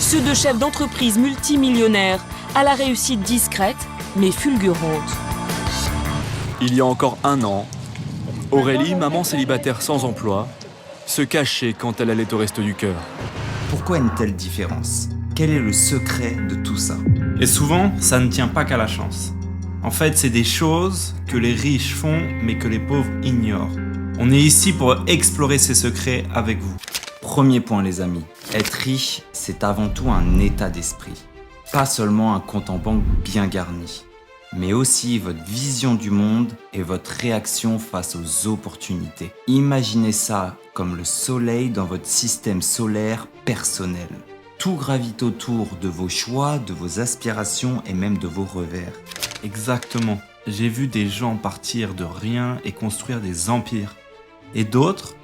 ceux de chefs d'entreprise multimillionnaires à la réussite discrète mais fulgurante. Il y a encore un an, Aurélie, maman célibataire sans emploi, se cachait quand elle allait au Resto du Cœur. Pourquoi une telle différence ? Quel est le secret de tout ça ? Et souvent, ça ne tient pas qu'à la chance. En fait, c'est des choses que les riches font, mais que les pauvres ignorent. On est ici pour explorer ces secrets avec vous. Premier point les amis, être riche, c'est avant tout un état d'esprit. Pas seulement un compte en banque bien garni, mais aussi votre vision du monde et votre réaction face aux opportunités. Imaginez ça comme le soleil dans votre système solaire personnel. Tout gravite autour de vos choix, de vos aspirations et même de vos revers. Exactement. J'ai vu des gens partir de rien et construire des empires. Et d'autres,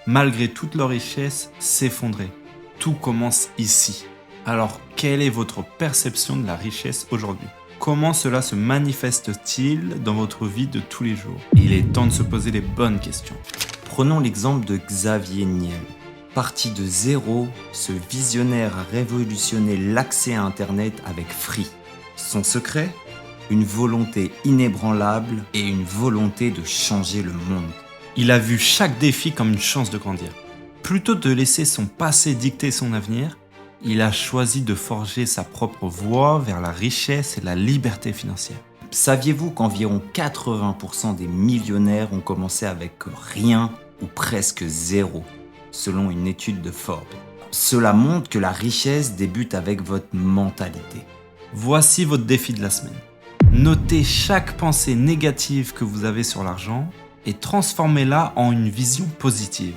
malgré toute leur richesse, s'effondrer. Tout commence ici. Alors, quelle est votre perception de la richesse aujourd'hui ? Comment cela se manifeste-t-il dans votre vie de tous les jours ? Il est temps de se poser les bonnes questions. Prenons l'exemple de Xavier Niel. Parti de zéro, ce visionnaire a révolutionné l'accès à Internet avec Free. Son secret ? Une volonté inébranlable et une volonté de changer le monde. Il a vu chaque défi comme une chance de grandir. Plutôt que de laisser son passé dicter son avenir, il a choisi de forger sa propre voie vers la richesse et la liberté financière. Saviez-vous qu'environ 80% des millionnaires ont commencé avec rien ou presque zéro, selon une étude de Forbes. Cela montre que la richesse débute avec votre mentalité. Voici votre défi de la semaine. Notez chaque pensée négative que vous avez sur l'argent et transformez-la en une vision positive.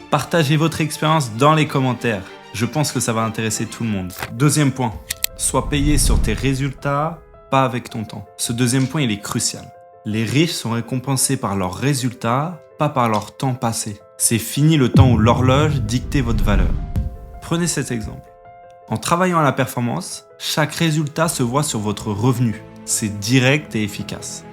Partagez votre expérience dans les commentaires. Je pense que ça va intéresser tout le monde. Deuxième point, sois payé sur tes résultats, pas avec ton temps. Ce deuxième point, il est crucial. Les riches sont récompensés par leurs résultats, pas par leur temps passé. C'est fini le temps où l'horloge dictait votre valeur. Prenez cet exemple. En travaillant à la performance, chaque résultat se voit sur votre revenu. C'est direct et efficace.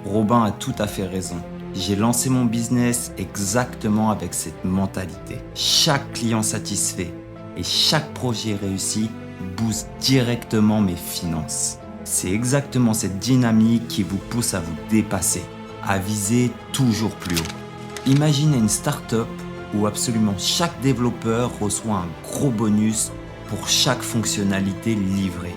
Robin a tout à fait raison. J'ai lancé mon business exactement avec cette mentalité. Chaque client satisfait et chaque projet réussi booste directement mes finances. C'est exactement cette dynamique qui vous pousse à vous dépasser, à viser toujours plus haut. Imaginez une start-up où absolument chaque développeur reçoit un gros bonus pour chaque fonctionnalité livrée.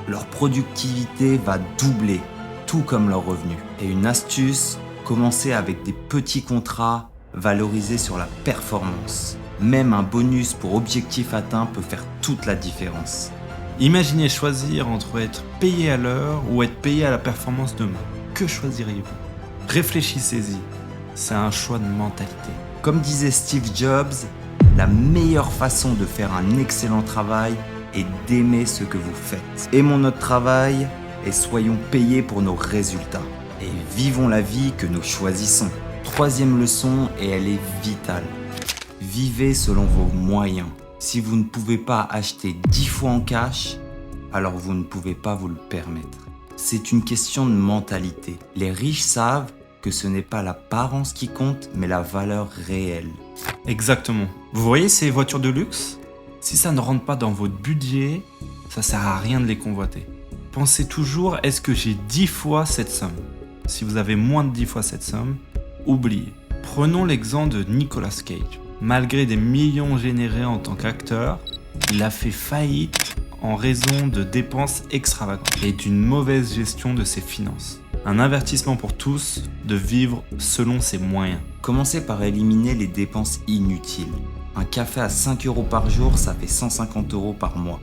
Leur productivité va doubler, tout comme leur revenu. Et une astuce, commencez avec des petits contrats valorisés sur la performance. Même un bonus pour objectif atteint peut faire toute la différence. Imaginez choisir entre être payé à l'heure ou être payé à la performance demain. Que choisiriez-vous ? Réfléchissez-y. C'est un choix de mentalité. Comme disait Steve Jobs, la meilleure façon de faire un excellent travail est d'aimer ce que vous faites. Aimons notre travail et soyons payés pour nos résultats. Et vivons la vie que nous choisissons. Troisième leçon, et elle est vitale. Vivez selon vos moyens. Si vous ne pouvez pas acheter 10 fois en cash, alors vous ne pouvez pas vous le permettre. C'est une question de mentalité. Les riches savent que ce n'est pas l'apparence qui compte, mais la valeur réelle. Exactement. Vous voyez ces voitures de luxe ? Si ça ne rentre pas dans votre budget, ça sert à rien de les convoiter. Pensez toujours, est-ce que j'ai 10 fois cette somme ? Si vous avez moins de 10 fois cette somme, oubliez. Prenons l'exemple de Nicolas Cage. Malgré des millions générés en tant qu'acteur, il a fait faillite en raison de dépenses extravagantes et d'une mauvaise gestion de ses finances. Un avertissement pour tous de vivre selon ses moyens. Commencez par éliminer les dépenses inutiles. Un café à 5 € par jour, ça fait 150 € par mois.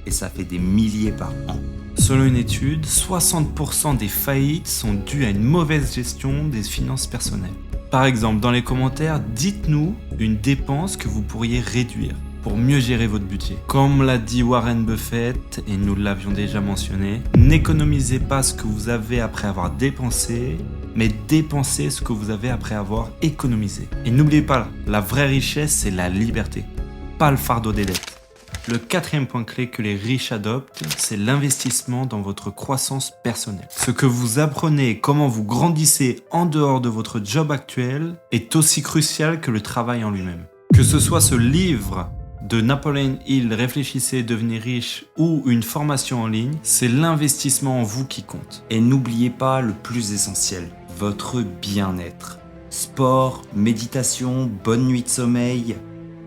Et ça fait des milliers par an. Selon une étude, 60% des faillites sont dues à une mauvaise gestion des finances personnelles. Par exemple, dans les commentaires, dites-nous une dépense que vous pourriez réduire pour mieux gérer votre budget. Comme l'a dit Warren Buffett, et nous l'avions déjà mentionné, n'économisez pas ce que vous avez après avoir dépensé, mais dépensez ce que vous avez après avoir économisé. Et n'oubliez pas, la vraie richesse, c'est la liberté, pas le fardeau des dettes. Le quatrième point clé que les riches adoptent, c'est l'investissement dans votre croissance personnelle. Ce que vous apprenez et comment vous grandissez en dehors de votre job actuel est aussi crucial que le travail en lui-même. Que ce soit ce livre de Napoleon Hill, Réfléchissez, devenez riche ou une formation en ligne, c'est l'investissement en vous qui compte. Et n'oubliez pas le plus essentiel, votre bien-être. Sport, méditation, bonne nuit de sommeil,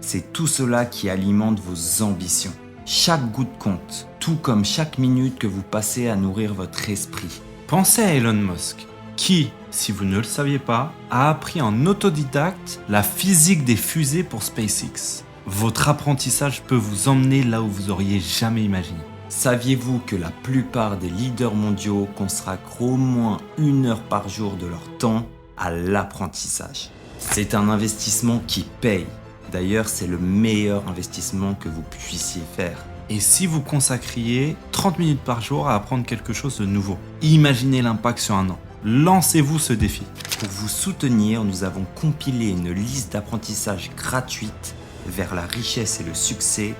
c'est tout cela qui alimente vos ambitions. Chaque goutte compte, tout comme chaque minute que vous passez à nourrir votre esprit. Pensez à Elon Musk, qui, si vous ne le saviez pas, a appris en autodidacte la physique des fusées pour SpaceX. Votre apprentissage peut vous emmener là où vous auriez jamais imaginé. Saviez-vous que la plupart des leaders mondiaux consacrent au moins 1 heure par jour de leur temps à l'apprentissage? C'est un investissement qui paye. D'ailleurs, c'est le meilleur investissement que vous puissiez faire. Et si vous consacriez 30 minutes par jour à apprendre quelque chose de nouveau? Imaginez l'impact sur un an. Lancez-vous ce défi. Pour vous soutenir, nous avons compilé une liste d'apprentissage gratuite vers la richesse et le succès.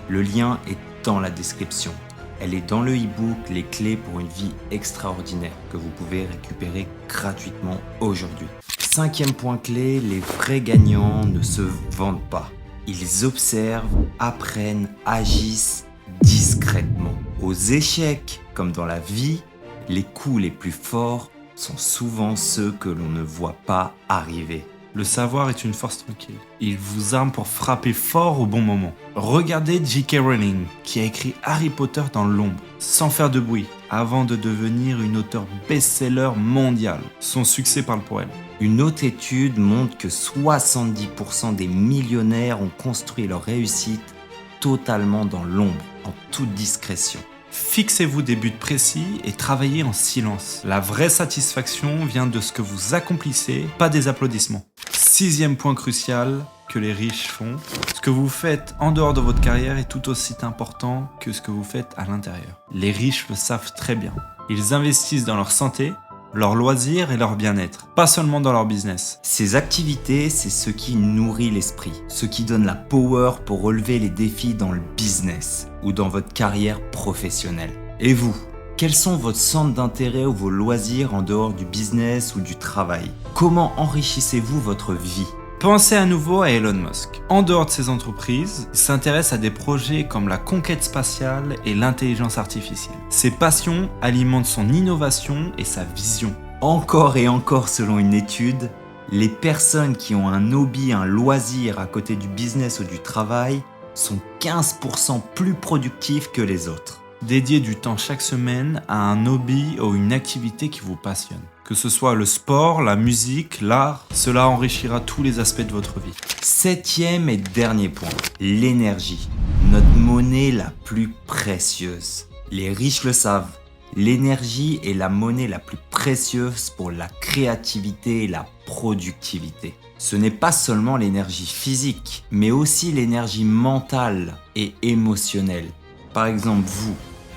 Le lien est dans la description. Elle est dans le e-book Les clés pour une vie extraordinaire que vous pouvez récupérer gratuitement aujourd'hui. 5e point clé, les vrais gagnants ne se vendent pas. Ils observent, apprennent, agissent discrètement. Aux échecs, comme dans la vie, les coups les plus forts sont souvent ceux que l'on ne voit pas arriver. Le savoir est une force tranquille. Il vous arme pour frapper fort au bon moment. Regardez J.K. Rowling, qui a écrit Harry Potter dans l'ombre, sans faire de bruit, avant de devenir une auteure best-seller mondiale. Son succès parle pour elle. Une autre étude montre que 70% des millionnaires ont construit leur réussite totalement dans l'ombre, en toute discrétion. Fixez-vous des buts précis et travaillez en silence. La vraie satisfaction vient de ce que vous accomplissez, pas des applaudissements. 6e point crucial que les riches font, ce que vous faites en dehors de votre carrière est tout aussi important que ce que vous faites à l'intérieur. Les riches le savent très bien. Ils investissent dans leur santé, leur loisir et leur bien-être, pas seulement dans leur business. Ces activités, c'est ce qui nourrit l'esprit, ce qui donne la power pour relever les défis dans le business ou dans votre carrière professionnelle. Et vous, quels sont vos centres d'intérêt ou vos loisirs en dehors du business ou du travail? Comment enrichissez-vous votre vie? Pensez à nouveau à Elon Musk. En dehors de ses entreprises, il s'intéresse à des projets comme la conquête spatiale et l'intelligence artificielle. Ses passions alimentent son innovation et sa vision. Encore et encore, selon une étude, les personnes qui ont un hobby, un loisir à côté du business ou du travail sont 15% plus productifs que les autres. Dédiez du temps chaque semaine à un hobby ou une activité qui vous passionne. Que ce soit le sport, la musique, l'art, cela enrichira tous les aspects de votre vie. 7e et dernier point, l'énergie. Notre monnaie la plus précieuse. Les riches le savent, l'énergie est la monnaie la plus précieuse pour la créativité et la productivité. Ce n'est pas seulement l'énergie physique, mais aussi l'énergie mentale et émotionnelle. Par exemple, vous,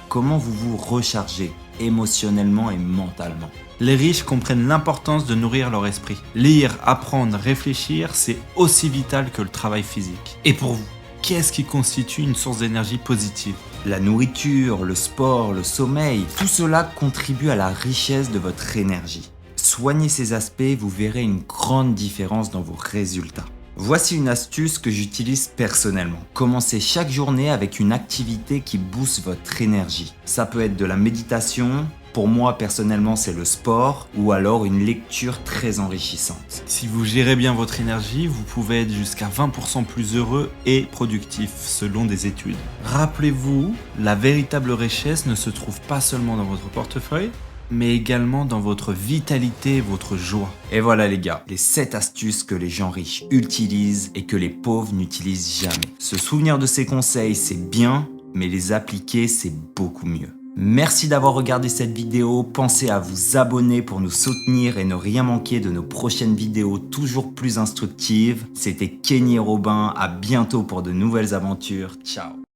comment vous vous rechargez émotionnellement et mentalement? Les riches comprennent l'importance de nourrir leur esprit. Lire, apprendre, réfléchir, c'est aussi vital que le travail physique. Et pour vous, qu'est-ce qui constitue une source d'énergie positive? La nourriture, le sport, le sommeil, tout cela contribue à la richesse de votre énergie. Soignez ces aspects, vous verrez une grande différence dans vos résultats. Voici une astuce que j'utilise personnellement. Commencez chaque journée avec une activité qui booste votre énergie. Ça peut être de la méditation, pour moi personnellement c'est le sport, ou alors une lecture très enrichissante. Si vous gérez bien votre énergie, vous pouvez être jusqu'à 20% plus heureux et productif selon des études. Rappelez-vous, la véritable richesse ne se trouve pas seulement dans votre portefeuille, mais également dans votre vitalité et votre joie. Et voilà les gars, les 7 astuces que les gens riches utilisent et que les pauvres n'utilisent jamais. Se souvenir de ces conseils, c'est bien, mais les appliquer, c'est beaucoup mieux. Merci d'avoir regardé cette vidéo, pensez à vous abonner pour nous soutenir et ne rien manquer de nos prochaines vidéos toujours plus instructives. C'était Kenny et Robin, à bientôt pour de nouvelles aventures, ciao.